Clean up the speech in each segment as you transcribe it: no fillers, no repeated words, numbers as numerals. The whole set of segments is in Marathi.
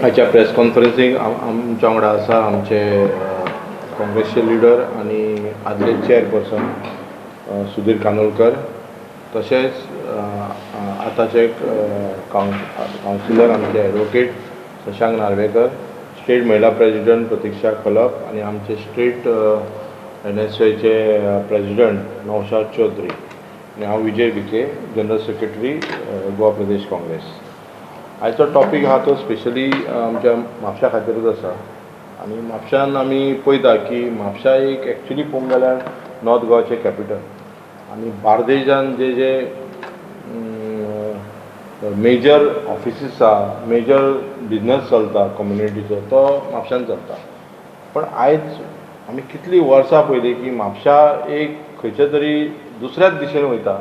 आजच्या प्रेस कॉन्फरन्सीक आमच्या वांगडा आसा आमचे काँग्रेसचे लिडर आनी आदले चेअरपर्सन सुधीर कानोळकर, तशेंच आतांचे कावन्सिलर आमचे एडवोकेट शशांक नार्वेकर, स्टेट महिला प्रेसिडेंट प्रतीक्षा खलप आनी आमचे स्टेट NSYचे प्रेसिडेंट नौशाद चौधरी आनी हांव विजय विखे, जनरल सेक्रेटरी गोवा प्रदेश काँग्रेस. आयचो टॉपीक आहा तो स्पेशली आमच्या म्हापशा खातीरच आसा. आनी म्हापशान आमी पळयता की म्हापशा एक एक्चुली पळोवंक गेल्यार नॉर्थ गोवाचें कॅपिटल आनी बार्देजान जे जे मेजर ऑफिसीस आहा, मेजर बिजनस चलता कम्युनिटीचो, तो म्हापशान चलता. पण आयज आमी कितलीं वर्सां पयलीं की म्हापशा एक खंयच्या तरी दुसऱ्याच दिशेन वयता.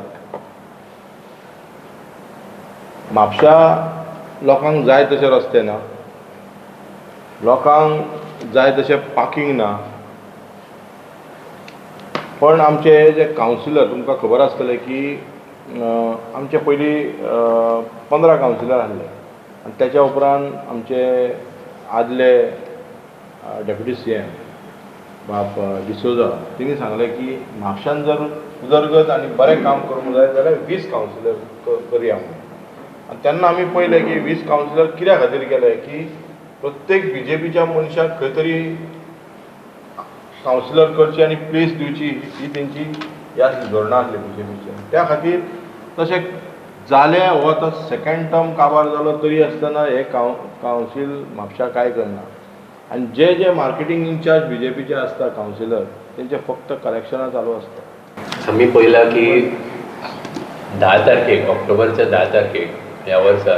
म्हापशा लोकांक जाय तशे रस्ते ना, लोकांक जाय तशें पार्किंग ना. पण आमचे जे कावन्सिलर, तुमकां खबर आसतलें की आमचे पयलीं 15 कावन्सिलर आसले आनी त्याच्या उपरांत आमचे आदले डेप्युटी CM बाब डिसोजा तिणी सांगलें की म्हापशान जर उदरगत आनी बरें काम करूंक जाय जाल्यार 20 कावन्सिलर करया म्हणून. आनी तेन्ना आमी पळयलें की 20 कावन्सिलर कित्या खातीर केले की प्रत्येक BJPच्या मनशाक खंय तरी कावन्सिलर करची आनी प्लेस दिवची ही तेंची ही आसली, धोरणां आसली BJPची. त्या खातीर तशें जालें. हो आतां सेकंड टर्म काबार जालो तरी आसतना हे कावन्सील म्हापशा कांय करना. आनी जे जे मार्केटींग इन्चार्ज BJPचे आसता कावन्सिलर, तेंचे फक्त कलेक्शनां चालू आसता. आम्ही पळयलां की 10 तारखेक, ऑक्टोबरच्या 10 तारखेक ह्या वर्सा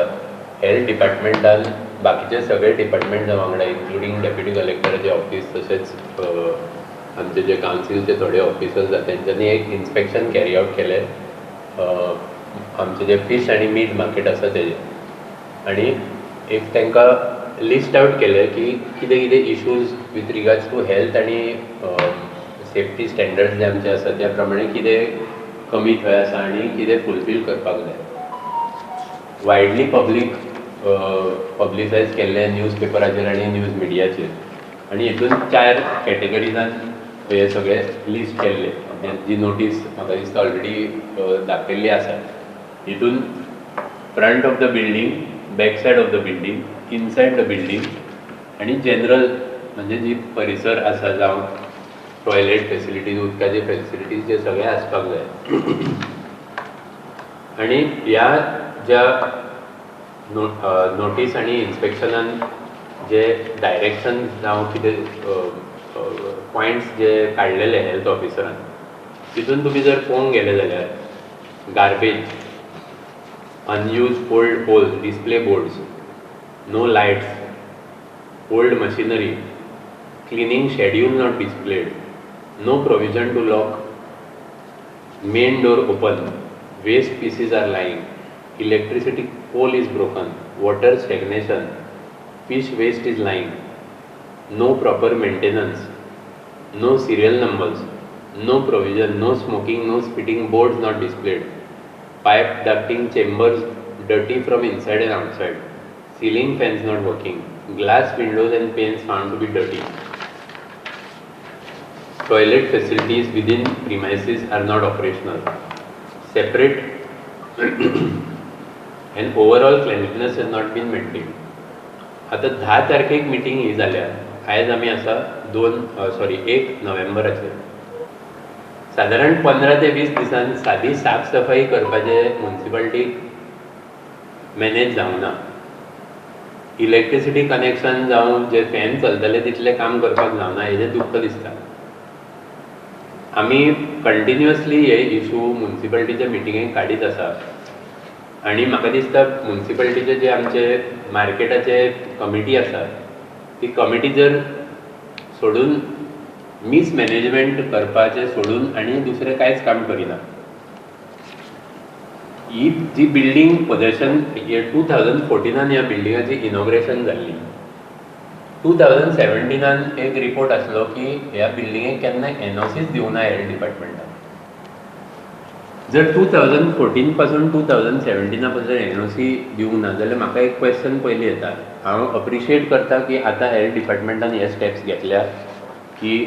हेल्थ डिपार्टमेंटान बाकीचे सगळे डिपार्टमेंटा वांगडा इन्क्लुडींग डेप्युटी कलेक्टराचे ऑफिस, तशेंच आमचे जे कावन्सिलचे थोडे ऑफिसर्स आसा तेंच्यांनी एक इन्स्पेक्शन कॅरी आउट केलें आमचे जे फीश आनी मीट मार्केट आसा तेजे. आनी एक तांकां लिस्ट आउट केलें की कितें कितें issues with regards to health आनी सेफ्टी स्टँडर्ड्स जे आमचे आसा त्या प्रमाणे कितें कमी थंय आसा आनी कितें फुलफील करपाक जाय. वायडली पब्लिसायज केल्ले न्यूज पेपराचेर आनी न्यूज मिडियाचेर. आनी हितून 4 कॅटेगरीजान हे सगळे लिस्ट केल्ले, जी नोटीस म्हाका दिसता ऑलरेडी दाखयल्ली आसा. हितून front of the building, back said of the building, inside the building आनी जनरल म्हणजे जी परिसर आसा, जावं टॉयलेट फेसिलिटीज, उदकाचे फेसिलिटीज, जे सगळे आसपाक जाय. आनी ह्या ज्या नोटीस आनी इन्स्पेक्शनान जे डायरेक्शन जावं कितें पॉयंट्स जे काडलेले हेल्थ ऑफिसरान, तितून तुमी जर पळोवंक गेले जाल्यार garbage, unused old poles, display boards, no lights, old machinery, cleaning schedule not displayed, no provision to lock main door open, waste pieces are lying, electricity pole is broken, water stagnation, fish waste is lying, no proper maintenance, no serial numbers, no provision, no smoking, no spitting, boards not displayed, pipe ducting chambers dirty from inside and outside, ceiling fans not working, glass windows and panes found to be dirty, toilet facilities within premises are not operational, separate and overall cleanliness has not been maintained. आता 10 तारखेक मिटींग ही जाल्या. आयज आमी आसा 1 नोव्हेंबराचेर. सादारण 15 ते 20 दिसान सादी साफ सफाई करपाचे म्युनिसिपालिटीक मॅनेज जावना. इलेक्ट्रिसिटी कनेक्शन जावं जे फॅन चलतले तितले काम करपाक जावना, हेजें दुख्ख दिसता. आमी कंटिन्युअसली हे इशू म्युनिसिपालिटीच्या मिटिंगेक काडीत आसा. आनी म्हाका दिसता म्युनिसिपालिटीचे जे आमचे मार्केटाचे कमिटी आसा, ती कमिटी जर सोडून मिसमॅनेजमेंट करपाचें सोडून आनी दुसरें कांयच काम करिना. ही जी बिल्डींग पोजेशन 2014 ह्या बिल्डिंगाची इनॉग्रेशन जाल्ली. 2017 एक रिपोर्ट आसलो की ह्या बिल्डिंगेक केन्ना NOCच दिवना हेल्थ डिपार्टमेंटान. जर 2014 पासून 2017 पासून NOC दिवंक ना जाल्यार म्हाका एक क्वेश्चन पयलीं येता. हांव अप्रिशिएट करता की आतां हेल्थ डिपार्टमेंटान हे स्टेप्स घेतल्या की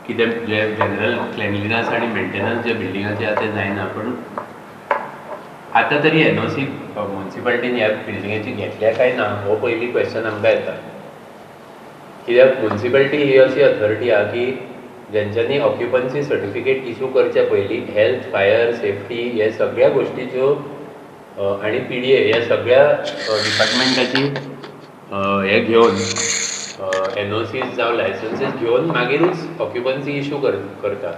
कितें जे जनरल क्लेनलिनस आनी मेंटेनन्स जे बिल्डिंगाचे आसा ते जायना, पूण आतां तरी NOC म्युन्सिपालिटीन ह्या बिल्डिंगेची घेतल्या काय ना हो पयलीं क्वेश्चन आमकां येता. कित्याक म्युन्सिपालिटी ही अशी अथॉरिटी आहा की ज्यांच्यांनी ऑक्युपन्सी सर्टिफिकेट इशू करच्या पयलीं हेल्थ, फायर, सेफ्टी हे सगळ्या गोश्टीच्यो आनी PDA ह्या सगळ्या डिपार्टमेंटाची हे घेवन NOCs जावं लायसन्सीस घेवन मागीरूच ऑक्युपन्सी इशू करता.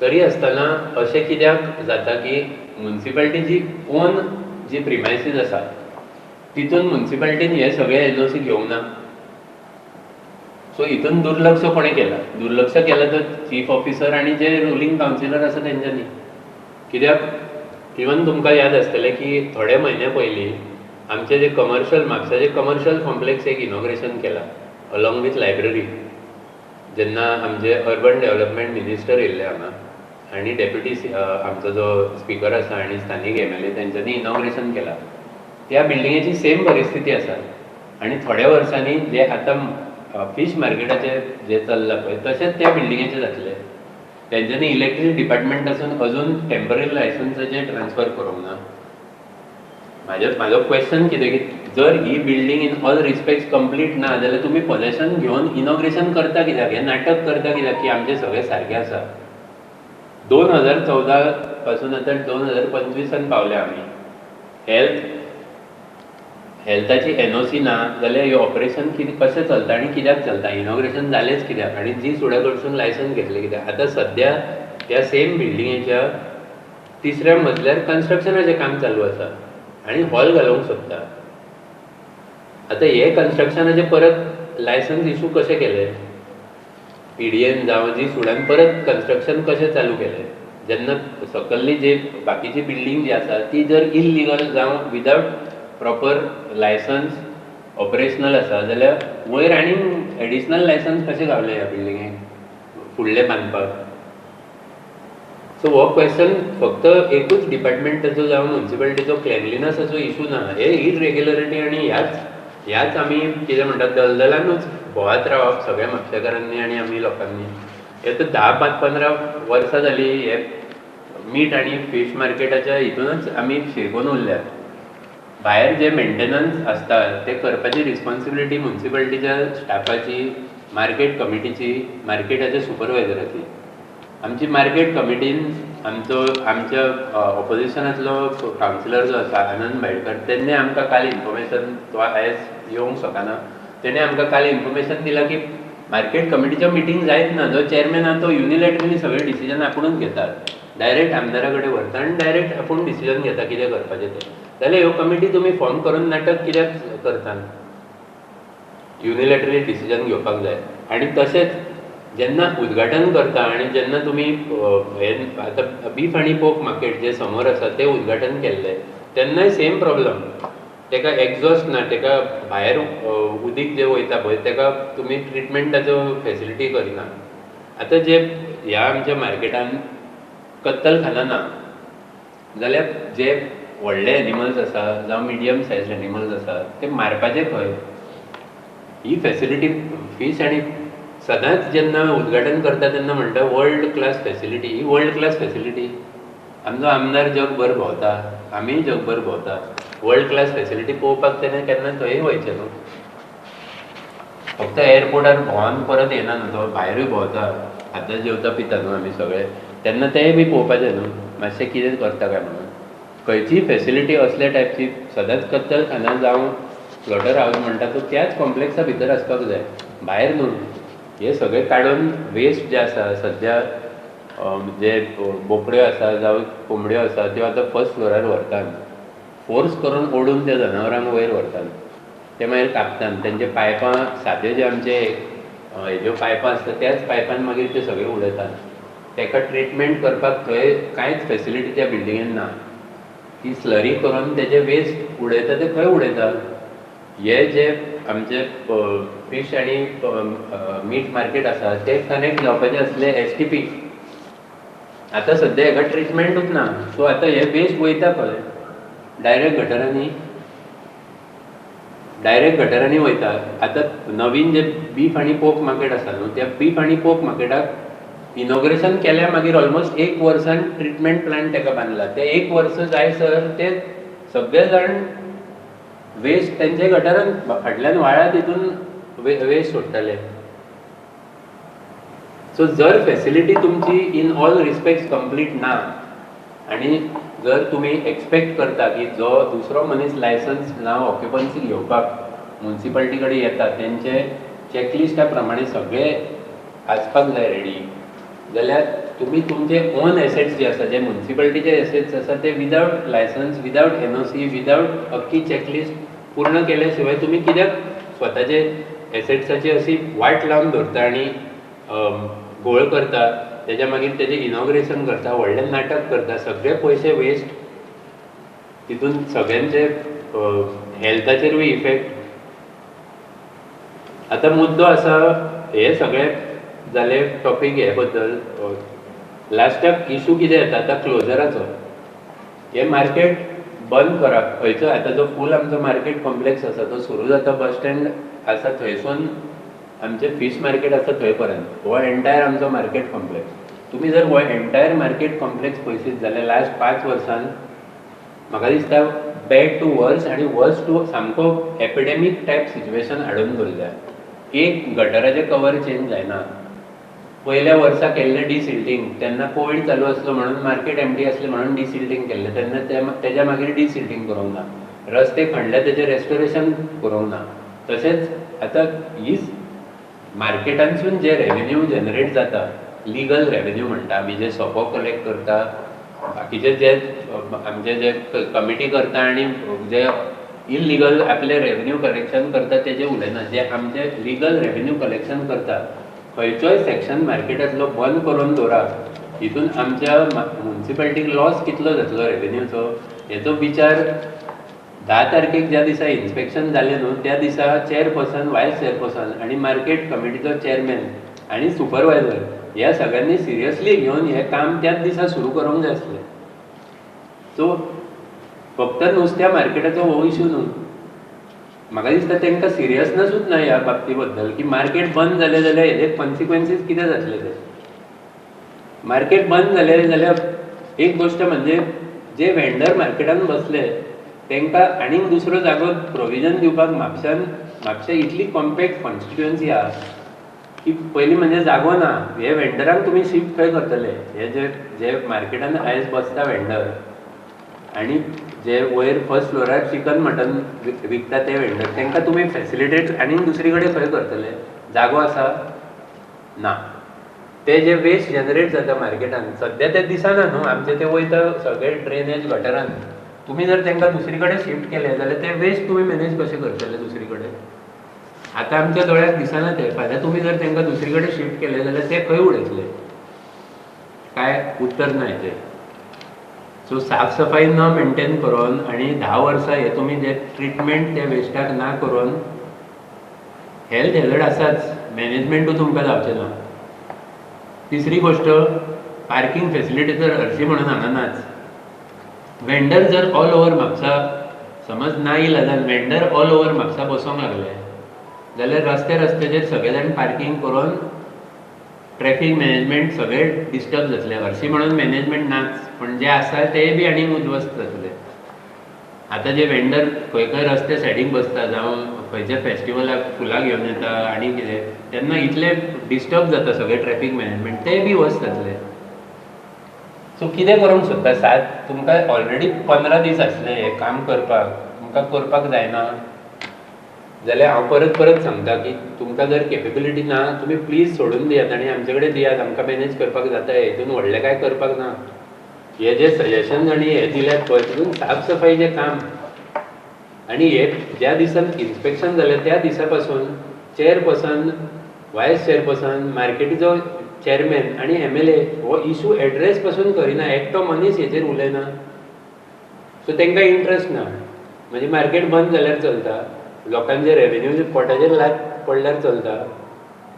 तरी आसतना अशें कित्याक जाता की म्युन्सिपालिटीची ओन जी प्रिमायसीस आसा तितून म्युन्सिपालिटीन हे सगळे NOC घेवंक ना. सो हितून दुर्लक्ष कोणें केला? दुर्लक्ष केला तर चीफ ऑफिसर आनी जे रुलींग कावन्सिलर आसा तेंच्यांनी. कित्याक इवन तुमकां याद आसतलें की थोडे म्हयने पयलीं आमचे जे म्हापसाचे कमर्शियल कॉम्प्लेक्स एक इनॉग्रेशन केला अलॉंग वीथ लायब्ररी, जेन्ना आमचे अर्बन डेव्हलपमेंट मिनिस्टर येयल्ले हांगा आनी डेप्युटी आमचो जो स्पिकर आसा आनी स्थानीक MLA तेंच्यांनी इनॉग्रेशन केला. त्या बिल्डिंगेची सेम परिस्थिती आसा आनी थोड्या वर्सांनी जे आतां फिश मार्केटाचे जे चल्लां पळय तशेंच त्या बिल्डिंगेचे जातले. तेंच्यांनी इलेक्ट्रीक डिपार्टमेंटासून अजून टेम्पररी लायसन्साचे ट्रान्सफर करूंक ना. म्हाजो क्वेश्चन कितें की जर ही building in all respects complete ना जाल्यार तुमी पोजेशन घेवन इनॉग्रेशन करता कित्याक? हें नाटक करता कित्याक की आमचें सगळें सारकें आसा? 2014 पासून आतां 2025 पावले आमी. हेल्थाची NOC ना जाल्यार हे ऑपरेशन कशें चलता आनी कित्याक चलता? इनॉग्रेशन जालेंच कित्याक? आनी जी सुड्या कडसून लायसन्स घेतले कित्याक? आतां सद्या त्या सेम बिल्डिंगेच्या 3ऱ्या मजल्यार कन्स्ट्रक्शनाचें काम चालू आसा आनी हॉल घालूंक सोदता. आतां हे कन्स्ट्रक्शनाचे परत लायसन्स इशू कशें केलें? PDAन जावं जी सुड्यान परत कन्स्ट्रक्शन कशें चालू केलें? जेन्ना सकयल्ली जी बाकीची बिल्डिंग जी आसा ती जर इल्लिगल जावं विदावट प्रॉपर लायसन्स ऑपरेशनल आसा जाल्यार वयर आनी एडिशनल लायसन्स कशें गावले ह्या बिल्डिंगेक फुडलें बांदपाक? सो हो क्वेश्चन फक्त एकूच डिपार्टमेंटाचो जावं म्युन्सिपालिटीचो क्लेनलिनसाचो इशू ना. हे इरेग्युलरिटी आनी ह्याच आमी कितें म्हणटात दलदलानूच भोंवत रावप सगळ्या म्हापशेकारांनी आनी आमी लोकांनी. हे तर 10-15 वर्सां जालीं हे मीट आनी फीश मार्केटाच्या हितूनच आमी शिरकोन उरल्यात. भायर जे मेंटेनन्स आसता ते करपाची रिस्पॉन्सिबिलिटी म्युन्सिपालिटीच्या स्टाफाची, मार्केट कमिटीची, मार्केटाच्या सुपरवायझराची. आमची मार्केट कमिटीन आमच्या ऑपोजिशनांतलो कावन्सिलर जो आसा आनंद भायडकर तेणें आमकां काल इन्फॉर्मेशन, तो आयज येवंक शकना, तेणें आमकां काल इन्फॉर्मेशन दिलां की मार्केट कमिटीच्या मिटींग जायत ना. जो चेअरमॅन आहा तो युनिलॅटरली सगळे डिसिजन आपुणूच घेतात. डायरेक्ट आमदारा कडेन व्हरता आनी डायरेक्ट आपूण डिसिजन घेता कितें करपाचें तें. जाल्यार ह्यो कमिटी तुमी फॉर्म करून नाटक कित्याक करता? युनिलॅटरली डिसिजन घेवपाक जाय. आनी तशेंच जेन्ना उद्घाटन करता आनी जेन्ना तुमी हे आतां बीफ आनी पोर्क मार्केट जे समोर आसा तें उद्घाटन केल्लें तेन्नाय सेम प्रॉब्लम. तेका एग्जॉस्ट ना, तेका भायर उदीक जे वयता पळय तेका तुमी ट्रिटमेंटाच्यो फेसिलिटी करिना. आतां जे ह्या आमच्या मार्केटान कत्तलखाना ना जाल्यार जे व्हडले एनिमल्स आसा जावं मिडियम सायज एनिमल्स आसा ते मारपाचे खंय? ही फेसिलिटी फीश आनी सदांच जेन्ना उद्घाटन करता तेन्ना म्हणटा वर्ल्ड क्लास फेसिलिटी. ही वर्ल्ड क्लास फेसिलिटी? आमचो आमदार जगभर भोंवता, आमीय जगभर भोंवता, वर्ल्ड क्लास फेसिलिटी पळोवपाक तेणें केन्ना थंय वयचें न्हू. फक्त एअरपोर्टार भोंवन परत येना न्हू, तो भायरूय भोंवता. आतां जेवता पिता न्हू आमी सगळे, तेन्ना तेंय बी पळोवपाचें न्हू मातशें कितें करता काय म्हणून. खंयचीय फेसिलिटी असल्या टायपची सदांच कत्तलखाना जावं स्लॉटर हावज म्हणटा तो त्याच कॉम्प्लेक्सा भितर आसपाक जाय, भायर न्हू. हे सगळें काडून वेस्ट जे आसा सद्या जे बोकड्यो आसा जावं कोंबड्यो आसा त्यो आतां फर्स्ट फ्लोरार व्हरतात. फोर्स करून ओडून त्या जनावरांक वयर व्हरतात. ते मागीर कापतात. तेंचे पायपां सादे जे आमचे हेज्यो पायपां आसता त्याच पायपान मागीर ते सगळे उडयतात. तेका ट्रिटमेंट करपाक थंय कांयच फेसिलिटी त्या बिल्डिंगेन ना. ती स्लरी करून तेजे वेस्ट उडयता ते खंय उडयता? हे जे आमचे फीश आनी मीट मार्केट आसा ते कनेक्ट जावपाचे आसले STP आतां सद्या हेका ट्रिटमेंटूच ना. सो आतां हे वेस्ट वयता खंय? डायरेक्ट गटरांनी वयता. आतां नवीन जे बीफ आनी पोर्क मार्केट आसा न्हू, त्या बीफ आनी पोर्क मार्केटाक इनॉग्रेशन केल्या मागीर ऑलमोस्ट 1 वर्सान ट्रिटमेंट प्लांट ताका बांदला. ते 1 वर्स जायसर ते सगळे जाण वेस्ट तेंचे गटारान फाटल्यान व्हाळात तितून वेस्ट सोडटाले. सो जर फेसिलिटी तुमची इन ऑल रिस्पेक्ट्स कंप्लीट ना आनी जर तुमी एक्सपेक्ट करता की जो दुसरो मनीस लायसन्स जावं ऑक्युपन्सी घेवपाक म्युन्सिपालिटी कडेन येता तेंचे चॅकलिस्टा प्रमाणे सगळे आसपाक जाय रेडी, जाल्यार तुमी तुमचे ओन एसेट्स जे आसा, जे म्युन्सिपालिटीचे एसेट्स आसा ते without licence, without NOC, without अख्खी चॅकलिस्ट पूर्ण केल्या शिवाय तुमी कित्याक स्वताचे एसेट्साची अशी वाट लावन दवरता आनी घोळ करता, तेज्या मागीर तेजें इनॉग्रेशन करता, व्हडलें नाटक करता, सगळे पयशे वेस्ट, तितून सगळ्यांचे हेल्थाचेरूय इफेक्ट. आतां मुद्दो आसा हे सगळे जाले टॉपीक हे बद्दल. लास्टाक इशू कितें येता आतां क्लोजराचो. हे मार्केट बंद करप खंयचो आतां जो फूल आमचो मार्केट कॉम्प्लेक्स आसा तो सुरू जाता बस स्टँड आसा थंयसून आमचे फीश मार्केट आसा थंय पर्यंत हो एंटायर आमचो मार्केट कॉम्प्लेक्स. तुमी जर हो एंटायर मार्केट कॉम्प्लेक्स पळयशीत जाल्यार लास्ट 5 वर्सान म्हाका दिसता बॅड टू वर्स आनी वर्स टू सामको एपिडेमीक टायप सिच्युएशन हाडून दवरल्या. एक गटराचें कवर चेंज जायना. पयल्या वर्सा केल्लें डिसिल्टींग, तेन्ना कोवीड चालू आसलो म्हणून मार्केट एम्प्टी आसलें म्हणून डिसिल्टींग केल्लें, तेन्ना तेज्या मागीर डिसिल्टींग करूंक ना. रस्ते खणले तेजें रेस्टोरेशन करूंक ना. तशेंच आतां हीच मार्केटांसून जे रेवेन्यू जनरेट जाता, लिगल रेवेन्यू म्हणटा आमी, जे सोपो कलेक्ट करता, बाकीचे जे आमचे जे कमिटी करता आनी जे इलिगल आपले रेवेन्यू कलेक्शन करता तेजे उलयना. जे आमचे लिगल रेवेन्यू कलेक्शन करता खंयचोय सेक्शन मार्केटांतलो बंद करून दवरा, हितून आमच्या म्युन्सिपालिटीक लॉस कितलो जातलो रेवेन्यूचो हेचो विचार 10 तारखेक ज्या दिसा इन्स्पेक्शन जालें न्हू त्या दिसा चेअरपर्सन, वायस चेअरपर्सन आनी मार्केट कमिटीचो चेअरमॅन आनी सुपरवायझर ह्या सगळ्यांनी सिरियसली घेवन हें काम त्याच दिसा सुरू करूंक जाय आसलें. सो फक्त नुस्त्या मार्केटाचो हो इशू न्हू, म्हाका दिसता तांकां सिरियसनसूच ना ह्या बाबती बद्दल की मार्केट बंद जालें जाल्यार हेजे कॉन्सिक्वेन्सीस कितें जातले ते. मार्केट बंद जालें जाल्यार एक गोश्ट म्हणजे जे वेंडर मार्केटान बसले तांकां आनीक दुसरो जागो प्रोविजन दिवपाक म्हापशां इतली कॉम्पॅक्ट कॉन्स्टिट्युएन्सी आहा की पयलीं म्हणजे जागो ना. हे वेंडरांक तुमी शिफ्ट खंय करतले? हे जे मार्केटान आयज बसता वेंडर आनी जे वयर फर्स्ट फ्लोरार चिकन मटन विकता ते वेंडर, तांकां तुमी फॅसिलिटेट आनीक दुसरी कडेन खंय करतले? जागो आसा ना. ते जे वेस्ट जनरेट जाता मार्केटान सद्या ते दिसना न्हू, आमचे ते वयता सगळे ड्रेनेज गटरान. तुमी जर तांकां दुसरी कडेन शिफ्ट केले जाल्यार ते वेस्ट तुमी मॅनेज कशें करतले दुसरी कडेन? आतां आमच्या दोळ्याक दिसना ते. फाल्यां तुमी जर तांकां दुसरी कडेन शिफ्ट केले जाल्यार ते खंय उडयतले? काय उत्तर ना हेजें. सो साफ सफाई न मेंटेन करून आनी 10 वर्सां हे तुमी जे ट्रिटमेंट त्या वेस्टाक ना करून हेल्थ हेजर्ड आसाच, मॅनेजमेंटूय तुमकां जावचें ना. तिसरी गोश्ट, पार्किंग फेसिलिटी तर हरशी म्हणून हांगा नाच. वेंडर जर ऑल ओवर म्हापसा समज ना इलाजान वेंडर ऑल ओवर म्हापसा बसोंक लागले जाल्यार रस्त्याचेर सगळे जाण पार्किंग करून ट्रॅफिक मॅनेजमेंट सगळे डिस्टर्ब जातले. हरशी म्हणून मॅनेजमेंट नाच, पण जे आसा ते बी आनीक उद्ध्वस्त जातले. आतां जे वेंडर खंय खंय रस्ते सायडीक बसता जावं खंयच्या फेस्टिवलाक फुलां घेवन येता आनी कितें, तेन्ना इतले डिस्टर्ब जाता सगळे ट्रॅफिक मॅनेजमेंट, ते बी वस्त जातले. सो कितें करूंक सोदता? तुमकां ऑलरेडी 15 दीस आसले हें काम करपाक, तुमकां करपाक जायना जाल्यार हांव परत परत सांगता की तुमकां जर केपेबिलिटी ना तुमी प्लीज सोडून दियात आनी आमचे कडेन दियात, आमकां मॅनेज करपाक जाता. हेतून व्हडलें कांय करपाक ना. हे जे सजेशन आनी हे दिल्यात पळय तितून साफ सफाईचें काम आनी हे ज्या दिसान इन्स्पेक्शन जालें त्या दिसा पासून चेअरपर्सन, वायस चेअरपर्सन, मार्केटीचो चेअरमॅन आनी MLA हो इशू एड्रेस पासून करिना. एकटो मनीस हेचेर उलयना. सो तांकां इंट्रस्ट ना. म्हणजे मार्केट बंद जाल्यार चलता, लोकांचे रेवेन्यू पोटाचेर लाग पडल्यार चलता,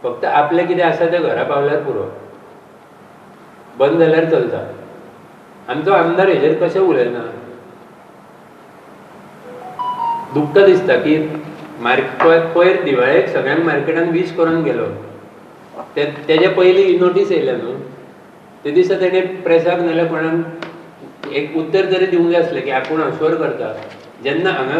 फक्त आपलें कितें आसा तें घरा पावल्यार पुरो. बंद जाल्यार चलता. आमचो आमदार हेजेर कशें उलयना? दुख्ख दिसता की पयर दिवाळेक सगळ्यांक मार्केटान वीश करून गेलो. तेजे पयलीं नोटीस येयल्या न्हू. ते दिसा तेणें प्रेसाक नाल्यार कोणाक एक उत्तर तरी दिवंक जाय आसलें की आपूण अश्योर करता. जेन्ना हांगा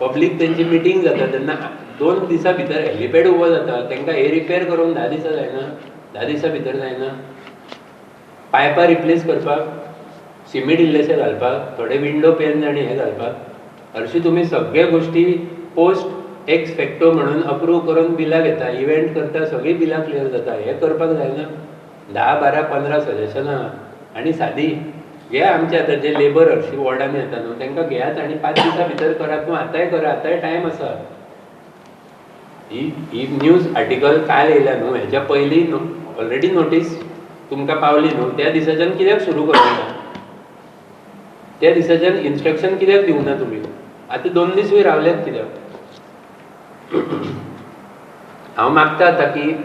पब्लीक तेंची मिटींग जाता तेन्ना 2 दिसां भितर हेलिपॅड उबो जाता, तांकां हे रिपेर करूंक 10 दिसां जायना? 10 दिसां भितर जायना? पायपां रिप्लेस करपाक, सिमीट इल्लेशें घालपाक, थोडे विंडो पेन्स आनी हे घालपाक, हरशीं तुमी सगळे गोश्टी पोस्ट एक्स फॅक्टो म्हणून अप्रूव करून बिलां घेता, इव्हेंट करता, सगळीं बिलां क्लियर जाता. हे करपाक जायना? 10, 12, 15 सजेशनां आनी सादी घे आमचे आतां जे लेबर हरशीं वॉर्डान येता न्हू तांकां घेयात आनी 5 दिसां भितर करात. न्हू आतांय करा, आतांय टायम आसा. ही न्यूज आर्टिकल काल येयल्या न्हू, हेच्या पयलीं ऑलरेडी नोटीस तुमकां पावली न्हू. त्या दिसाच्यान कित्याक सुरू करूंक ना? त्या दिसाच्यान इन्स्ट्रक्शन कित्याक दिवंक ना तुमी? आतां 2 दीसूय रावल्यात कित्याक? हांव मागता आतां की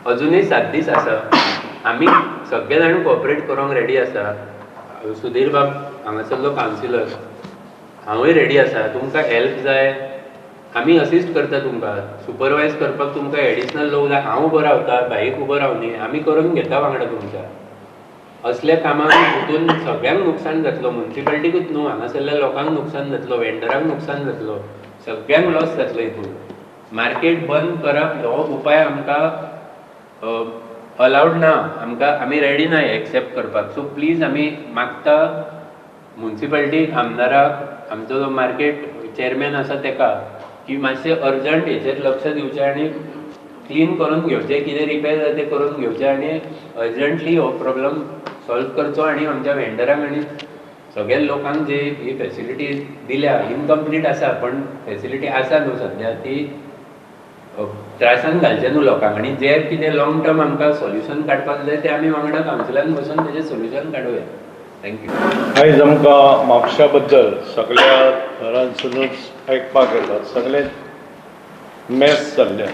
अजुनूय 7 दीस आसा. आमी सगळे जाण कॉपरेट करूंक रेडी आसा. सुधीर बाब हांगासरलो कावन्सिलर, हांवूय रेडी आसा. तुमकां हेल्प जाय, आमी असिस्ट करता तुमकां. सुपरवायज करपाक तुमकां एडिशनल लोक जाय, हांव उबो रावता, भाईक उबो रावनी, आमी करून घेता वांगडा तुमच्या. असल्या कामाक हितून सगळ्यांक नुकसान जातलो. म्युन्सिपाल्टीकूच न्हू, हांगासरल्या लोकांक नुकसान जातलो, वेंडरांक नुकसान जातलो, सगळ्यांक लॉस जातलो हितून. मार्केट बंद करप हो उपाय आमकां अलावड ना. आमी रेडी ना एक्सेप्ट करपाक. सो प्लीज आमी मागता म्युन्सिपाल्टीक, आमदाराक, आमचो जो मार्केट चेअरमॅन आसा ताका की मातशें अर्जंट हेचेर लक्ष दिवचें आनी क्लीन करून घेवचें. कितें रिपेर जाता तें करून घेवचें आनी अर्जंटली हो प्रॉब्लम सॉल्व करचो. आनी आमच्या वेंडरांक आनी सगळ्या लोकांक जी ही फॅसिलिटी दिल्या, इनकम्प्लीट आसा पण फॅसिलिटी आसा न्हू सद्या, ती त्रासान घालचें न्हू लोकांक. आनी जे कितें लॉंग टर्म आमकां सोल्युशन काडपाक जाय तें आमी वांगडा कावन्सिलान बसून तेजें सोल्युशन काडुया. थँक्यू. आयज आमकां म्हापशा बद्दल सगळ्या घरांसूनच आयकपाक येता, सगळे मॅस जाल्ले.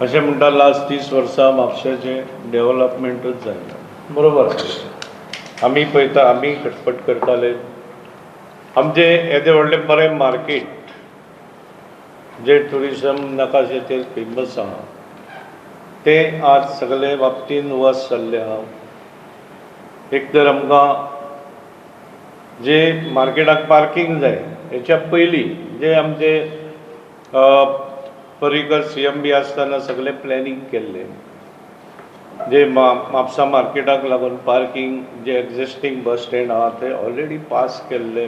अशें म्हणटा लास्ट 30 वर्सां म्हापशाचें डेव्हलपमेंटूच जायना. बरोबर आसा. आमी पळयता, आमी खटपट करताले. आमचें येदें व्हडलें बरें मार्केट जे ट्युरिजम नकाशाचेर फेमस आहा तें आज सगळे बाबतीन वस जाल्लें आहा. एक तर आमकां जे मार्केटाक पार्किंग जाय हेच्या पयलीं जे आमचे पर्रीकर CM आसतना सगळें प्लॅनिंग केल्लें. जे म्हापसा मार्केटाक लागून पार्किंग जे एक्झिस्टींग बस स्टँड आहा ते ऑलरेडी पास केल्ले,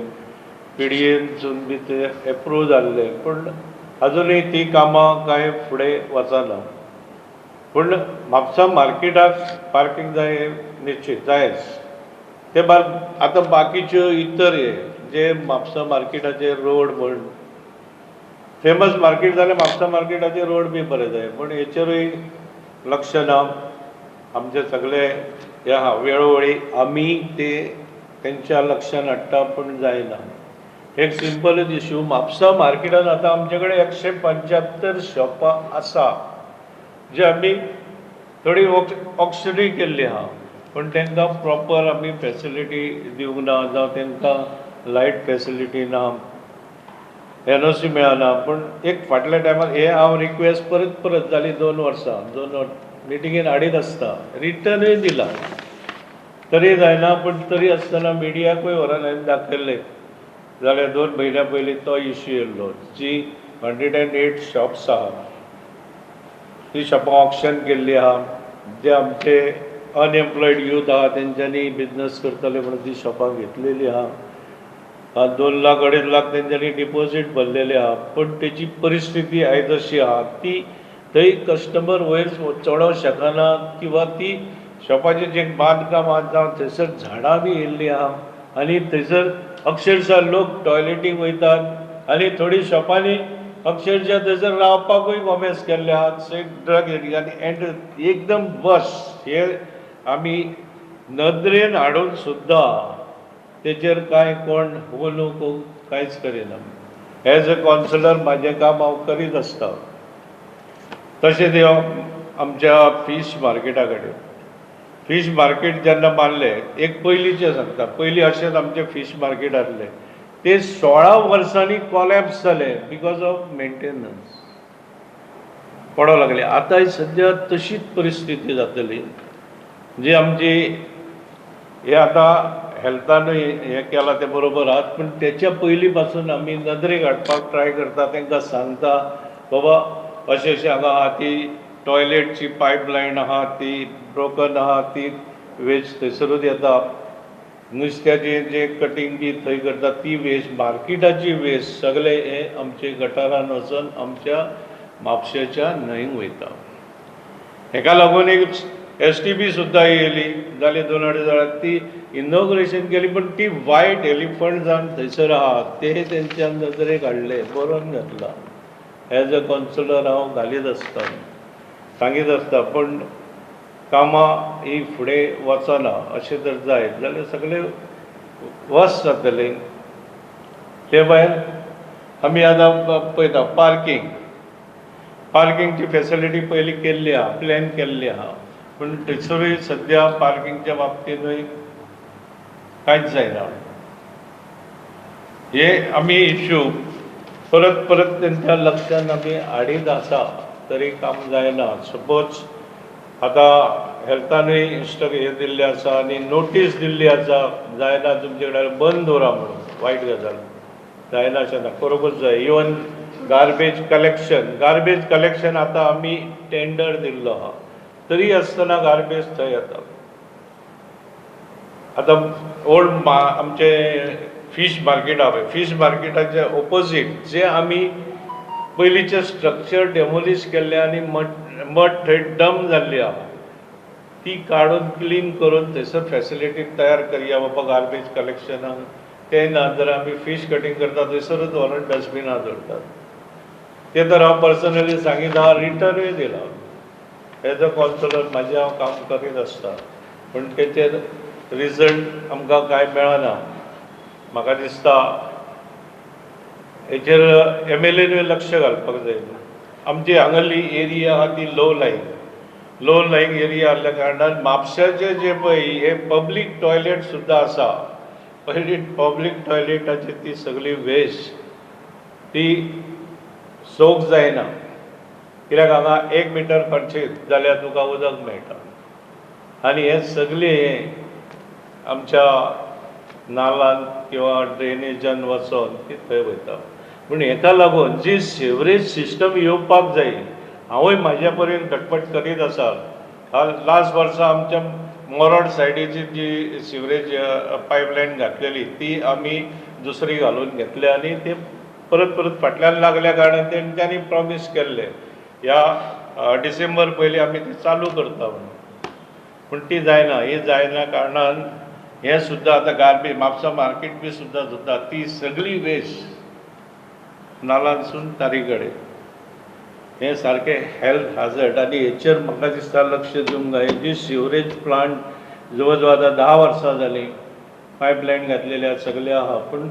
PDAसून बी ते एप्रूव जाल्ले, पूण अजुनूय ती कामां कांय फुडें वचना. पूण म्हापसा मार्केटाक पार्किंग जाय हें निश्चित जायच. ते भायर आतां बाकीच्यो इतर हे जे म्हापसा मार्केटाचे रोड म्हण फेमस मार्केट जाल्यार म्हापसा मार्केटाचे रोड बी बरे जाय, पूण हेचेरूय लक्ष ना. आमचे सगळे हे आहा वेळोवेळी आमी ते तेंच्या लक्षान हाडटा पूण जायना. एक सिंपलच इश्यू, म्हापसा मार्केटान आतां आमचे कडेन 175 शॉपां आसा जे आमी थोडी ऑक्शनूय केल्ली आहा, पूण तांकां प्रॉपर आमी फॅसिलिटी दिवंक ना, जावं तांकां लायट फॅसिलिटी ना, NOC मेळना. पूण एक फाटल्या टायमार हे हांव रिक्वेस्ट परत जाली 2 वर्सां, 2 मिटिंगेन हाडीत आसता, रिटर्नूय दिला, तरी जायना. पूण तरी आसतना मिडियाकूय व्हरोन हांवें दाखयल्लें जाल्यार 2 म्हयन्या पयलीं तो इश्यू येयल्लो. जी 108 शॉप्स आहा ती शॉपां ऑक्शन केल्ली आहा. जे आमचे अनएम्प्लॉयड यूथ आहा तेंच्यांनी बिजनस करतले म्हणून ती शॉपां घेतलेली आहा. 2 लाख 2.5 लाख तेंच्यांनी डिपॉझीट भरलेले आहा. पूण तेची परिस्थिती आयज अशी आहा ती थंय कस्टमर वयर चडोवंक शकना, किंवा ती शॉपाचें जें बांदकाम आहा जावं थंयसर झाडां बी येयल्लीं आहा आनी थंयसर अक्षरशा लोक टॉयलेटीक वयतात आनी थोडी शॉपांनी अक्षरशा थंयसर रावपाकूय गोमेज केल्ले आहात. सो एक ड्रग एरिया आनी एकदम बस हे आमी नदरेन हाडून सुद्दां तेचेर कांय कोण उलोवंक कांयच करिना. एज अ कावन्सिलर म्हाजें काम हांव करीत आसता. तशेंच ह्यो आमच्या फीश मार्केटा कडेन फीश मार्केट जेन्ना बांदले, एक पयलींचे सांगता, पयलीं अशेंच आमचे फीश मार्केट आसले, ते 16 वर्सांनी कोलॅप्स जाले बिकॉज ऑफ मेंटेनन्स पडो लागले. आतां सद्या तशीच परिस्थिती जातली जी आमची हे आतां हेल्थानूय हें केलां तें बरोबर आहात, पूण तेच्या पयलीं पासून आमी नदरेक हाडपाक ट्राय करता, तांकां सांगता बाबा अशें अशें हांगा आहा, ती टॉयलेटची पायपलायन आहा ती ब्रोकन आहा, ती वेस्ट थंयसरूच येता, नुस्त्याचें जें कटींग बी थंय करता ती वेस्ट, मार्केटाची वेस्ट सगळे हे आमचे गटारान वचून आमच्या म्हापशेच्या न्हंयक वयता. हेका लागून एक STB सुद्दां येयली जाली 2-2.5 ती इनॉग्रेशन केली, पण ती वायट एलिफंट जावन थंयसर आहा ते तेंच्या नदरेक हाडले, बरोवन घातला. एज अ कावन्सिलर हांव घालीत आसता, सांगीत आसता, पण कामां ही फुडें वचना. अशें जर जायत जाल्यार सगळे वस्त जातले. ते भायर आमी आतां पळयता पार्किंगची फेसिलिटी पयलीं केल्ली आहा, प्लॅन केल्ली आहा, पूण थंयसरूय सद्या पार्किंगच्या बाबतींतूय कांयच जायना. हे आमी इश्यू परत परत तेंच्या लक्षांत आमी हाडीत आसा, तरी काम जायना. सपोज आतां हेल्थानूय हें दिल्लें आसा आनी नोटीस दिल्ली आसा, जायना तुमचे कडेन बंद दवरा म्हणून. वायट गजाल, जायना अशें ना, करूंकूच जाय. इवन गार्बेज कलेक्शन आतां आमी टेंडर दिल्लो आहा, तरी आसतना गार्बेज थंय येता. आतां ओल्ड आमचे फीश मार्केट आहा पळय, फीश मार्केटाचे ऑपोजीट जे आमी पयलींचे स्ट्रक्चर डेमोलिश केल्ले आनी मड थंय डंप जाल्ली आहा, ती काडून क्लीन करून थंयसर फेसिलिटी तयार करया बाबा गार्बेज कलेक्शनाक. ते ना जर आमी फीश कटींग करता थंयसरूच व्हरून डस्टबिनां दवरतात. ते तर हांव पर्सनली सांगीत आहा, रिटर्नूय दिला. एज अ कावन्सिलर म्हाजें हांव काम करीत आसता, पूण तेचेर रिजल्ट आमकां कांय मेळना. म्हाका दिसता हेचेर MLAनूय लक्ष घालपाक जाय. आमची हांगाली एरिया आहा ती लो लायंग एरिया आसल्या कारणान म्हापशाचे जे पळय हे पब्लीक टॉयलेट सुद्दां आसा, पयली पब्लीक टॉयलेटाची ती सगळी वेस्ट ती सोक जायना. कित्याक हांगा 1 मिटर खर्चीत जाल्यार तुका उदक मेळटा, आनी हे सगळे आमच्या नालांत किंवा ड्रेनेजान वचोन ती थंय वयता. पूण हेका लागून जी सिवरेज सिस्टम येवपाक जाय, हांवूय म्हाज्या परीन खटपट करीत आसा. लास्ट वर्सा आमच्या मोरोड सायडीची जी सिवरेज पायपलायन घातलेली ती आमी दुसरी घालून घेतली, आनी ते परत परत फाटल्यान लागल्या कारणान तेंच्यांनी प्रॉमीस केल्ले ह्या डिसेंबर पयलीं आमी ती चालू करता म्हणून, पूण ती जायना. ही जायना कारणान हें सुद्दां आतां गार्बेज म्हापसा मार्केट बी सुद्दां जाता, ती सगळी वेस्ट नालांसून तारी कडेन. हें सारकें हेल्थ हाजर्ड, आनी हेचेर म्हाका दिसता लक्ष दिवंक जाय. जी सिवरेज प्लांट जवळ जवळ आतां 10 वर्सां जालीं पायपलायन घातलेल्या सगळे आहा, पूण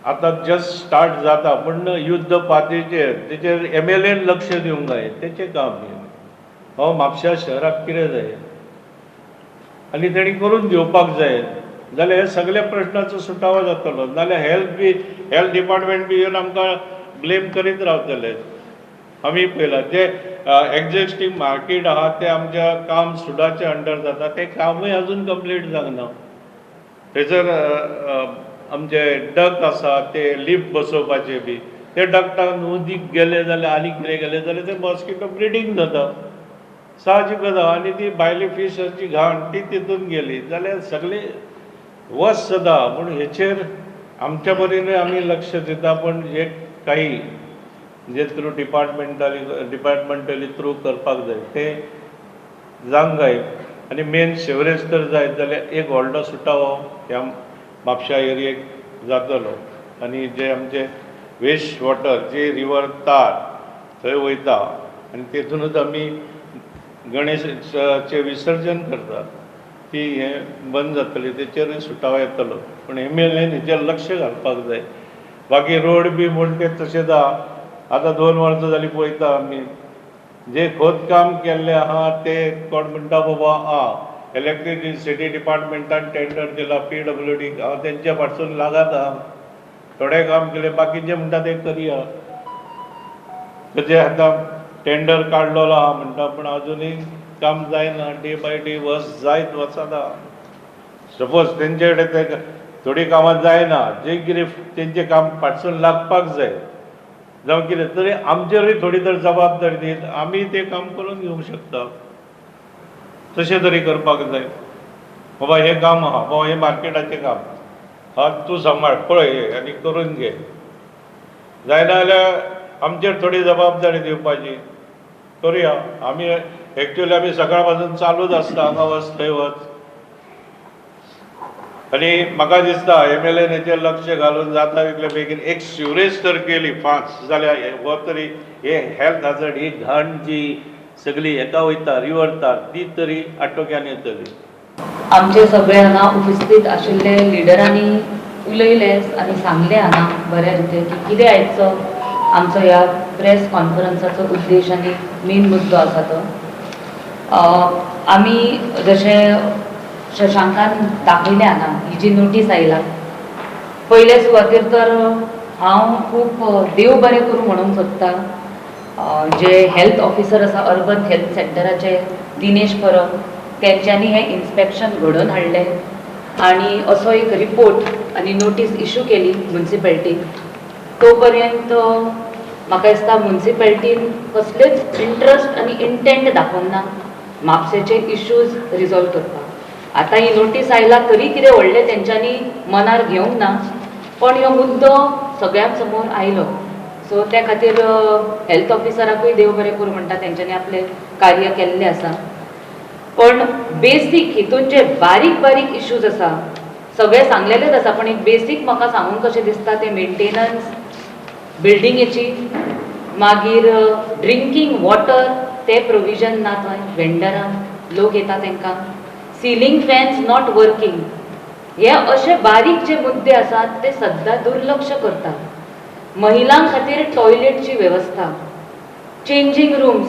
आतां जस्ट स्टार्ट जाता, पूण युद्ध पातळीचेर तेचेर MLAन लक्ष दिवंक जाय. तेचें काम हो म्हापशा शहराक कितें जाय आनी तेणी करून दिवपाक जाय, जाल्यार हे सगळ्या प्रश्नाचो सुटावो जातलो. नाल्यार हेल्थ डिपार्टमेंट बी येवन आमकां ब्लेम करीत रावतले. आमी पळयलां जे एक्झिस्टींग मार्केट आहा ते आमच्या काम सुडाचे अंडर जाता, ते कामूय अजून कंप्लीट जावंक ना. थंयसर आमचे डक आसा ते लिफ्ट बसोवपाचे बी, ते डक्टान उदीक गेले जाल्यार आनी कितें गेले जाल्यार ते मॉस्किटो ब्रिडींग जाता, साहजीकच आहा. आनी ती भायली फिशाची घाण ती तितून गेली जाल्यार सगळे वस्त जाता. पूण हेचेर आमच्या परीनूय आमी लक्ष दिता, पूण हे काही जे थ्रू डिपार्टमेंटली थ्रू करपाक जाय ते जावंक जाय. आनी मेन सिवरेज तर जायत जाल्यार एक व्हडलो सुटावो ह्या म्हापशा एरियेक जातलो. आनी जे आमचे वेस्ट वॉटर जे रिवर तार थंय वयता आनी तेतूनच आमी गणेशाचें विसर्जन करतात, ती हें बंद जातली, तेचेरूय सुटावो येतलो. पूण MLAन हेचेर लक्ष घालपाक जाय. बाकी रोड बी म्हण ते तशेंच आहा. आतां 2 वर्सां जालीं पळयता आमी जे खोदकाम केल्लें आहा ते कोण म्हणटा बाबा इलेक्ट्रिसिटी डिपार्टमेंटान टेंडर दिला PWD हांव तेंच्या फाटसून लागत आहा. थोडे काम केले बाकीचे म्हणटा ते करया. तेजे आतां टेंडर काडलेलो आहा म्हणटा पूण अजुनूय काम जायना. डे बाय डे वर्स जायत वचना. सपोज तेंचे कडेन ते थोडी कामां जायना जे कितें तेंचें काम फाटसून लागपाक जाय जावं कितें तरी आमचेरूय थोडी तर जबाबदारी दीत आमी तें काम करून घेवंक शकता. तशें तरी करपाक जाय. बाबा हें काम आहा, बाबा हें मार्केटाचें काम हा तूं सांबाळ पळय हें आनी करून घे. जायना जाल्यार आमचेर थोडी जबाबदारी दिवपाची. करुया. आमी एक्चुअली आमी सकाळ पासून चालूच आसता हांगा वच थंय वच. आनी म्हाका दिसता MLAन हेचेर लक्ष घालून जाता तितले बेगीन एक सिवरेज तर केली फास्ट जाल्यार हो तरी हे हेल्थ हॅझार्ड ही घाण जी सगळी हेका वयता रिव्हरता ती तरी आटोक्यान येतली. आमचे सगळे हांगा उपस्थित आशिल्ले लिडरांनी उलयले आनी सांगले हांगा बऱ्या रितीन की कितें आयचो आमचो ह्या प्रेस कॉन्फरन्साचो उद्देश आनी मेन मुद्दो आसा तो. आमी जशें शशांकान दाखयलें हांगा ही जी नोटीस आयला पयले सुवातेर तर हांव खूब देव बरें करूं म्हणूंक सोदतां जे हेल्थ ऑफिसर आसा अर्बन हेल्थ सेंटराचे दिनेश परब तेंच्यांनी हें इन्स्पेक्शन घडोवन हाडलें आनी असो एक रिपोर्ट आनी नोटीस इशू केली म्युन्सिपॅलिटीक. तो पर्यंत म्हाका दिसता म्युन्सिपॅलिटीन कसलेच इंट्रस्ट आनी इंटेंट दाखोवंक ना म्हापशेचे इश्यूज रिजॉल्व करपाक. आतां ही नोटीस आयला तरी कितें व्हडलें तेंच्यांनी मनार घेवंक ना पण हो मुद्दो सगळ्यां समोर आयलो. सो त्या खातीर हेल्थ ऑफिसराकूय देव बरें करूं म्हणटा तेंच्यांनी आपलें कार्य केल्लें आसा. पण बेसीक हितून जे बारीक बारीक इश्यूज आसा सगळे सांगलेलेच आसा पण एक बेसीक म्हाका सांगूंक कशें दिसता ते मेंटेनन्स बिल्डिंगेची मागीर ड्रिंकींग वॉटर ते प्रोविजन ना थंय वेंडरांक लोक येता तांकां सिलींग फॅन्स नॉट वर्किंग हे अशे बारीक जे मुद्दे आसात ते सद्दां दुर्लक्ष करतात. महिलां खातीर टॉयलेटची वेवस्था चेंजींग रूम्स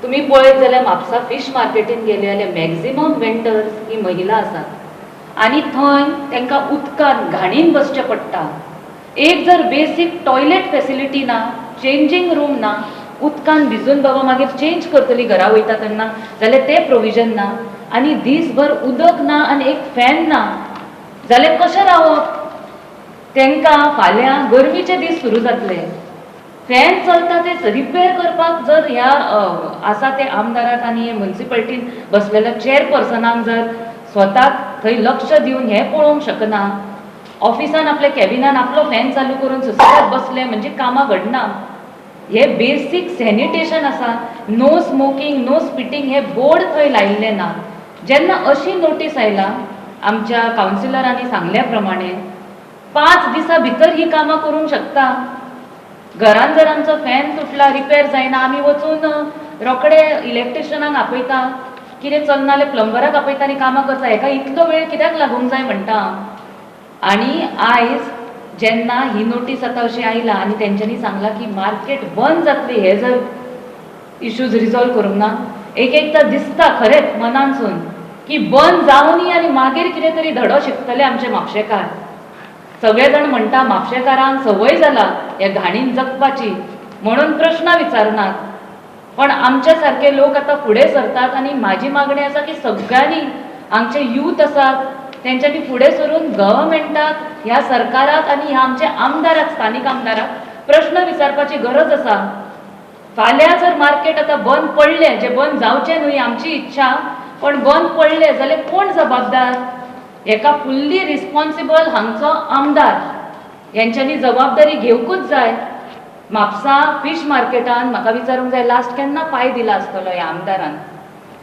तुमी पळयत जाल्यार म्हापसा फीश मार्केटीन गेले जाल्यार मॅक्झिमम वेंडर्स ही महिला आसात आनी थंय तांकां उदकान घाणीन बसचें पडटा. एक जर बेसीक टॉयलेट फॅसिलिटी ना चेंजींग रूम ना उदकान भिजून बाबा मागीर चेंज करतली घरा वयता तेन्ना जाल्यार तें प्रोविजन ना आनी दीसभर उदक ना आनी एक फॅन ना जाल्यार कशें रावप. तांकां फाल्यां गरमीचे दीस सुरू जातले फॅन चलता ते रिपेर करपाक जर ह्या आसा ते आमदाराक आनी म्युन्सिपॅलिटीन बसलेल्या चेअरपर्सनाक जर स्वताक थंय लक्ष दिवन हें पळोवंक शकना ऑफिसान आपल्या कॅबिनान आपलो फॅन चालू करून सुसेगाद बसले म्हणजे कामां घडना. हे बेसीक सॅनिटेशन आसा नो स्मोकींग नो स्पिटींग हे बोर्ड थंय लायिल्ले ना. जेन्ना अशी नोटीस आयला आमच्या कावन्सिलरांनी सांगल्या प्रमाणे 5 दिसां भितर ही कामां करूंक शकता. घरान जर आमचो फॅन तुटला रिपेर जायना आमी वचून रोखडे इलेक्ट्रिशियनाक आपयता कितें चलना जाल्यार प्लंबराक आपयता आनी कामां करता. हेका इतलो वेळ कित्याक लागूंक जाय म्हणटा. आनी आयज जेन्ना ही नोटीस आतां अशी आयला आनी तेंच्यांनी सांगला की मार्केट बंद जातली हे जर इश्यूज रिजॉल्व करूंक ना एकदां दिसता खरेंच मनानसून की बंद जावनी आनी मागीर कितें तरी धडो शिकतले आमचे म्हापशेकार. सगळे जाण म्हणटा म्हापशेकारांक संवय जाला ह्या घाणीन जगपाची म्हणून प्रश्न विचारनात पण आमचे सारके लोक आतां फुडें सरतात आनी म्हाजी मागणी आसा की सगळ्यांनी आमचे यूथ आसात तेंच्यांनी फुडें सरून गव्हर्मेंटाक ह्या सरकाराक आनी ह्या आमच्या आमदाराक स्थानीक आमदाराक प्रश्न विचारपाची गरज आसा. फाल्यां जर मार्केट आतां बंद पडलें जे बंद जावचें न्हय आमची इच्छा पण बंद पडलें जाल्यार कोण जबाबदार. हेका फुल्ली रिस्पॉन्सिबल हांगचो आमदार हेंच्यांनी जबाबदारी घेवकूच जाय. म्हापसा फीश मार्केटान म्हाका विचारूंक जाय लास्ट केन्ना पांय दिला आसतलो ह्या आमदारान.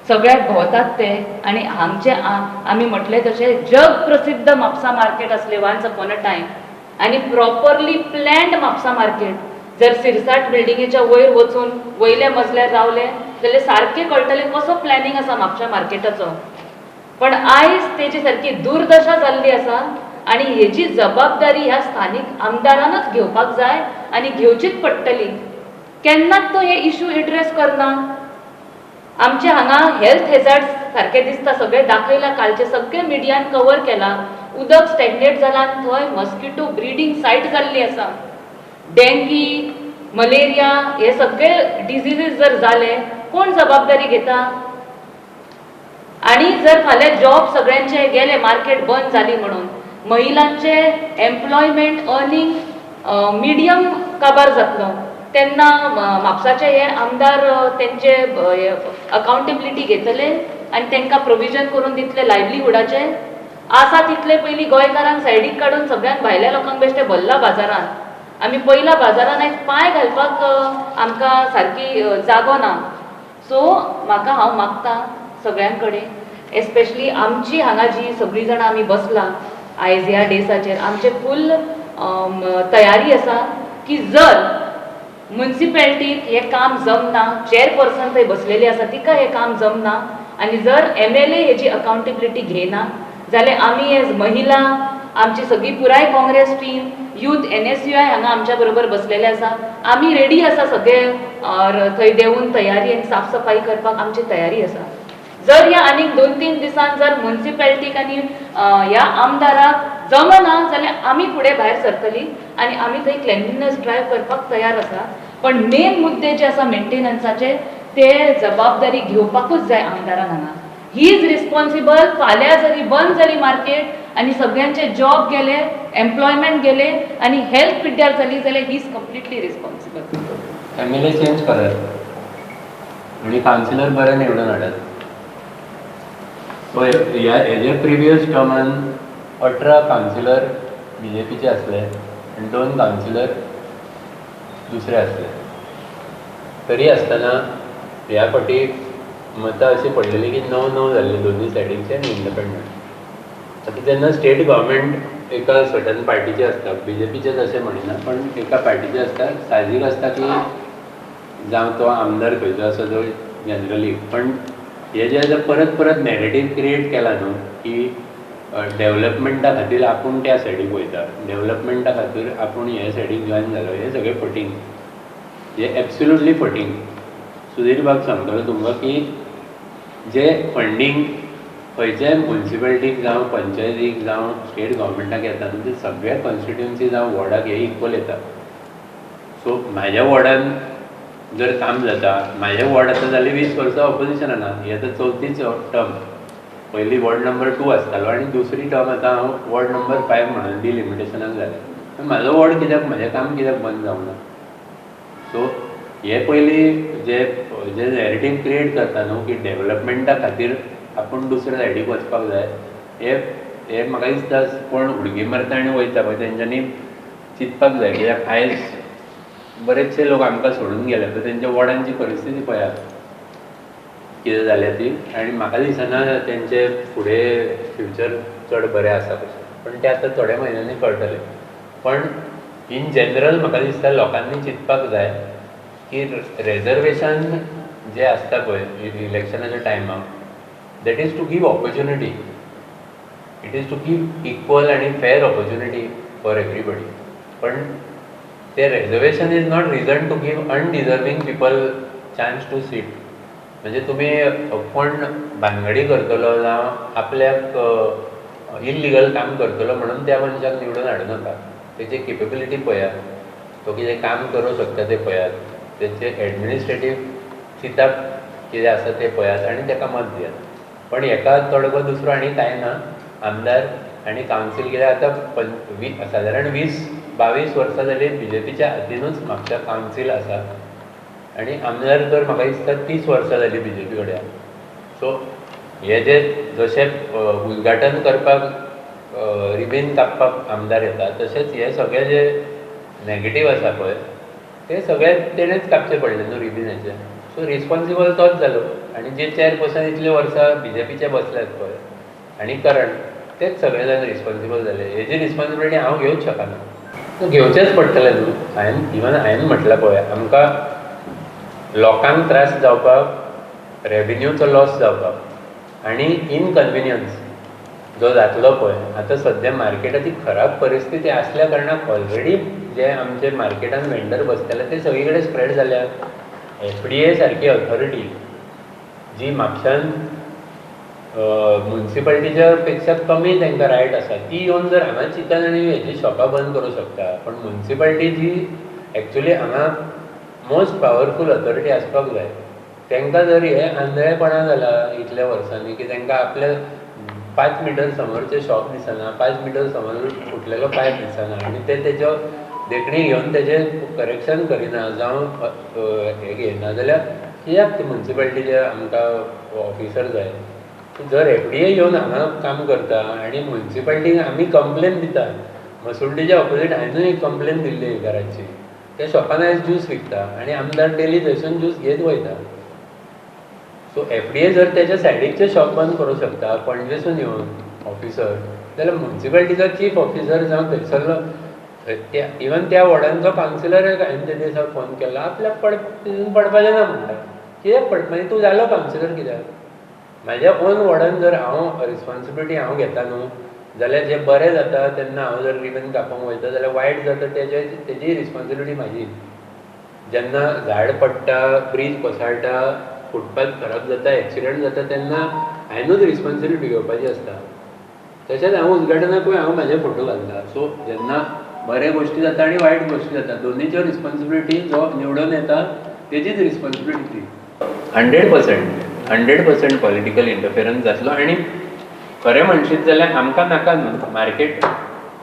सगळ्याक भोंवतात ते आनी हांगचे आमी म्हटलें तशें जग प्रसिद्ध म्हापसा मार्केट आसलें वन्स अपॉन अ टायम आनी प्रॉपरली प्लॅन्ड म्हापसा मार्केट. जर सिरसाट बिल्डिंगेच्या वयर वचून वयल्या मजल्यार रावले जाल्यार सारकें कळटलें कसो प्लॅनिंग आसा म्हापशा मार्केटाचो. पण आयज तेजी सारकी दुर्दशा जाल्ली आसा आनी हेची जबाबदारी ह्या स्थानीक आमदारानच घेवपाक जाय आनी घेवचीच पडटली. केन्नाच तो हे इश्यू एड्रेस करना. आमचे हांगा हेल्थ हॅझार्ड्स सारकें दिसता, सगळें दाखयलां, कालचे सगळे मिडियान कवर केलां. उदक स्टॅग्नेट जालां आनी थंय मस्किटो ब्रिडींग सायट जाल्ली आसा. डेंगी, मलेरिया हे सगळे डिजिजीस जर जाले, कोण जबाबदारी घेता? आणि जर फाल्यां जॉब सगळ्यांचे गेले, मार्केट बंद जाली म्हणून, महिलांचे एम्प्लॉयमेंट अर्निंग मिडियम काबार जातलो, तेन्ना म्हापसाचे हे आमदार तेंचे अकाउंटेबिलिटी घेतले आनी तांकां प्रोविजन करून दितले लायव्हलीहुडाचे? आसा तितले पयलीं गोंयकारांक सायडीक काडून सगळ्यांक भायल्या लोकांक बेश्टे भल्ला बाजारांत. आमी पयला बाजारान एक पांय घालपाक आमकां सारकी जागो ना. सो हांव मागतां सगळ्यां कडेन, एस्पेशली आमची हांगा जी सगळीं जाणां आमी बसला आयज ह्या डेसाचेर, आमचे फूल तयारी आसा की जर म्युनिसिपॅलिटीक हें काम जमना, चेअरपर्सन थंय बसलेली आसा तिका हें काम जमना, आनी जर MLA हेजी अकाउंटेबिलिटी घेयना जाल्यार आमी एज महिला, आमची सगळी पुराय काँग्रेस टीम, यूथ NSUI हांगा आमच्या बरोबर बसलेले आसा, आमी रेडी आसा सगळे थंय देवून तयारी आनी साफसफाई करपाक आमची तयारी आसा. जर ह्या आनीक 2-3 दिसान जर म्युनिसिपॅलिटीक आनी ह्या आमदाराक जमना जाल्यार आमी फुडें भायर सरतली आनी आमी थंय क्लेनलीनेस ड्रायव्ह करपाक तयार आसा. पण मेन मुद्दे जे आसा मेंटेनन्साचे, ते जबाबदारी घेवपाकूच जाय आमदारान हांगा. He is responsible. फाल्यां जरी बंद जाली मार्केट आनी सगळ्यांचे जॉब गेले, एम्प्लॉयमेंट गेले आनी हेल्थ पिड्ड्यार जाली जाल्यार he is completely responsible. MLA change करात आणि कावन्सिलर बरे निवडून हाडात. सो हेजे प्रिवियस टर्मान 18 कावन्सिलर BJPचे असले आनी 2 कावन्सिलर दुसरे असले. तरी आसतना ह्या फावटी मतां अशी पडलेली की 9-9 जाल्ले दोनूय सायडीचे आनी इंडिपेंडंट. आतां जेन्ना स्टेट गव्हर्मेंट एका सर्टन पार्टीचे आसता, BJPचेच अशें म्हणिना, पण एका पार्टीचे आसता, साहजीक आसता की जावं तो आमदार खंयचो आसा तो जनरली. पण हे जे आतां परत परत नॅरेटीव क्रिएट केला न्हू की डेवलपमेंटा खातीर आपूण त्या सायडीक वयता, डेवलपमेंटा खातीर आपूण ह्या सायडीक जॉयन जालो, हें सगळें फटींग. हें एब्सोल्युटली फटींग. सुधीर बाब सांगतलो तुमकां की जे फंडींग खंयच्याय म्युनिसिपॅलिटीक जावं पंचायतीक जावं स्टेट गव्हर्मेंटाक येता न्हू, ते सगळ्या कॉन्स्टिट्युएन्सी जावं वॉर्डाक हे इक्वल येता. सो म्हाज्या वॉर्डान जर काम जाता, म्हाजें वॉर्ड आतां जाली 20 वर्सां ऑपोजिशनान, ही आतां 4थीच टर्म. पयली वॉर्ड नंबर 2 आसतालो आनी दुसरी टर्म आतां हांव वॉर्ड नंबर 5 म्हणून डिलिमिटेशनाक जालें. म्हाजो वॉर्ड कित्याक, म्हाजें काम कित्याक बंद जावंक ना? सो हे पयलीं जे नॅरेटीव क्रिएट करता न्हू की डेवलपमेंटा खातीर आपूण दुसऱ्या सायडीक वचपाक जाय, हे म्हाका दिसता कोण उडकी मारता आनी वयता पळय तेंच्यांनी चिंतपाक जाय. कित्याक आयज बरेचशे लोक आमकां सोडून गेले, तर तेंच्या वॉर्डांची परिस्थिती पळयात कितें जाल्या ती. आनी म्हाका दिसना तेंचे फुडें फ्युचर चड बरें आसा कशें, पण तें आतां थोड्या म्हयन्यांनी कळटलें. पण इन जनरल म्हाका दिसता लोकांनी चिंतपाक जाय की रिजर्वेशन जे आसता पळय इलेक्शनाच्या टायमार, that is to give opportunity. It is to give equal आनी फेर ऑपॉर्च्युनिटी फॉर एवरीबडी. पण ते reservation is not reason to give undeserving people chance to seat. म्हणजे तुमी कोण भानगडी करतलो जावं आपल्याक इल्लिगल काम करतलो म्हणून त्या मनशाक निवडून हाडूं नाका. तेची केपेबिलिटी पळयात, तो कितें काम करूं शकता तें पळयात, तेचे एडमिनिस्ट्रेटीव चिंतप कितें आसा तें पळयात आनी ताका मत दियात. पण हेका तोडगो दुसरो आनी कांय ना. आमदार आनी कावन्सील कित्याक आतां सादारण 20-22 वर्सां जाली BJPच्या हातीनूच म्हापशा कावन्सील आसा आनी आमदार तर म्हाका दिसता 30 वर्सां जाली BJP कडेन. सो हे जे जशें उद्घाटन करपाक रिबीन कापपाक आमदार येता, तशेंच हे सगळे जे नॅगेटीव आसा पळय ते सगळे तेणेच कापचे पडले न्हू रिबीनाचे. सो रिस्पॉन्सिबल तोच जालो. आनी जे चेअरपर्सन इतले वर्सां BJPचे बसल्यात पळय आनी करंट, तेच सगळे जाण रिस्पॉन्सिबल जाले. हेजी रिस्पॉन्सिबिलिटी हांव घेवंच शकना. सो घेवचेंच पडटलें न्हू. हांवें म्हटलां पळय, आमकां लोकांक त्रास जावपाक, रेवेन्यूचो लॉस जावपाक आनी इनकन्विनियन्स जो जातलो पळय. आतां सद्या मार्केटाची खराब परिस्थिती आसल्या कारणाक ऑलरेडी जे आमचे मार्केटान वेंडर बसतले ते सगळे कडेन स्प्रेड जाल्यात. FDA सारकी ऑथॉरिटी जी म्हापशान म्युन्सिपाल्टीच्या पेक्षा कमी तांकां रायट आसा ती येवन जर हांगा चिंतन आनी हेजी शॉपां बंद करूं शकता. पण म्युन्सिपाल्टी जी एक्चुली हांगा मोस्ट पावरफूल ऑथॉरिटी आसपाक जाय, तांकां जर हे आंधळेपणां जाला इतल्या वर्सांनी की तांकां आपल्या 5 मिटर समोरचे शॉप दिसना, 5 मिटर समोर फुटलेलो पायप दिसना आनी ते तेज्यो देखणी घेवन तेजें करेक्शन करिना जावं हे घेयना जाल्यार कित्याक ते म्युन्सिपाल्टीचे आमकां ऑफिसर जाय. जर एफडीए येवन हांगा काम करता आनी म्युन्सिपाल्टीक आमी कंप्लेन दिता, मसुल्टीच्या ऑपोजीट हांवें एक कंप्लेन दिल्ली घराची, त्या शॉपान आयज ज्यूस विकता आनी आमदार डेली थंयसून ज्यूस घेत वयता. सो एफडीए जर तेच्या सायडीकचे शॉप बंद करूं शकता पणजेसून येवन ऑफिसर, जाल्यार म्युन्सिपाल्टीचो चीफ ऑफिसर जावं थंयसरलो इवन त्या वॉर्डांचो कावन्सिलराक हांवें ते दिसा फोन केला, आपल्याक पडपाचें ना म्हणटा. कित्याक पडटा मागीर तूं जालो कावन्सिलर कित्याक? म्हाज्या ओन वॉर्डान जर हांव रिस्पॉन्सिबिलिटी हांव घेता न्हू जाल्यार जें बरें जाता तेन्ना हांव जर रिबन कापोंक वयता जाल्यार वायट जाता तेजी रिस्पॉन्सिबिलिटी म्हाजी. जेन्ना झाड पडटा, ब्रीज कोसळटा, फुटपाथ खराब जाता, एक्सिडंट जाता तेन्ना हांवेंनूच रिस्पॉन्सिबिलिटी घेवपाची आसता. तशेंच हांव उद्घाटनाकूय हांव म्हाजे फोटो घालता. सो जेन्ना बरे गोश्टी जाता आनी वायट गोश्टी जाता दोनीच्यो रिस्पॉन्सिबिलिटी जो निवडून येता तेजीच रिस्पॉन्सिबिलिटी. 100% पॉलिटिकल इंटरफिरन्स जातलो. आनी खरें म्हणशीत जाल्यार आमकां नाका न्हू मार्केट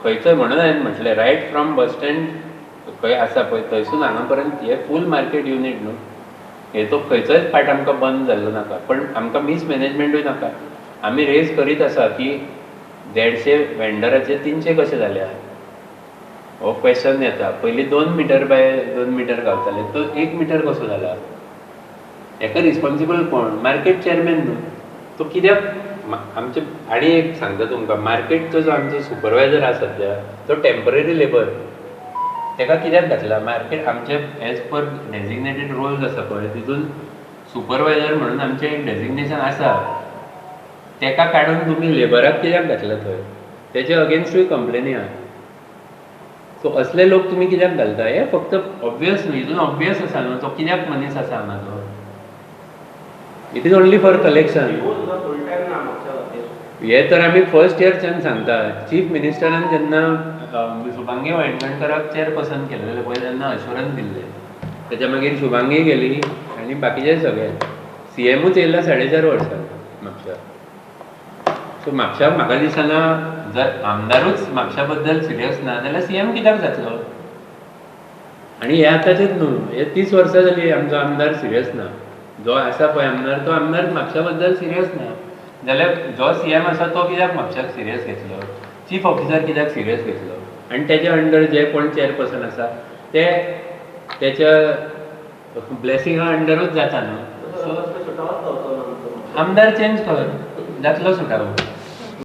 खंयचोय, म्हणून हांवें म्हटलें रायट फ्रॉम बस स्टँड खंय आसा पळय थंयसून हांगा पर्यंत हे फूल मार्केट युनीट न्हू, हेचो खंयचोच पार्ट आमकां बंद जाल्लो नाका. पण आमकां मिसमॅनेजमेंटूय नाका. आमी रेज करीत आसा की 150 वेंडराचे 300 कशे जाल्या हो क्वेश्चन येता. पयलीं 2 मिटर बाय 2 मिटर गावताले, तो 1 मिटर कसो जाला? हेका रिस्पॉन्सिबल कोण? मार्केट चेअरमॅन न्हू. तो कित्याक आमचे आनी एक सांगता तुमकां, मार्केटचो जो आमचो सुपरवायझर आसा सद्या तो टेम्पररी लेबर, तेका कित्याक घातला? मार्केट आमचे एज पर डेजिग्नेटेड रोल्स आसा पळय तितून सुपरवायझर म्हणून आमचें एक डेजिग्नेशन आसा, तेका काडून तुमी लेबराक कित्याक घातला थंय? तेजे अगेन्स्टूय कंप्लेनी आहा. सो असले लोक तुमी कित्याक घालता? हे फक्त ऑब्वियस न्हू, हितून ऑब्वियस आसा न्हू तो कित्याक मनीस आसा हांगा तो. It is only for collection. हे तर आमी फर्स्ट इयरच्यान सांगता. चीफ मिनिस्टरान जेन्ना शुभांगी वायंगणकराक चेअरपर्सन केलेले पळय तेन्ना अश्युरन्स दिल्ले, तेच्या मागीर शुभांगी गेली आनी बाकीचे सगळे CMूच येयला 4.5 वर्सां म्हापशा. सो म्हापशाक म्हाका दिसना जर आमदारूच म्हापशा बद्दल सिरियस ना जाल्यार CM कित्याक जातलो? आनी हे आतांचेच न्हू, हे 30 वर्सां जाली आमचो आमदार सिरियस ना. जो आसा पळय आमदार तो आमदार म्हापशा बद्दल सिरियस ना जाल्यार जो CM आसा तो कित्याक म्हापशाक सिरियस घेतलो? चीफ ऑफिसर कित्याक सिरियस घेतलो? आनी तेच्या अंडर जे कोण चेअरपर्सन आसा ते तेच्या ब्लेसिंगा अंडरूच जाता न्हू. सो आमदार चेंज कर, जातलो सुटावो.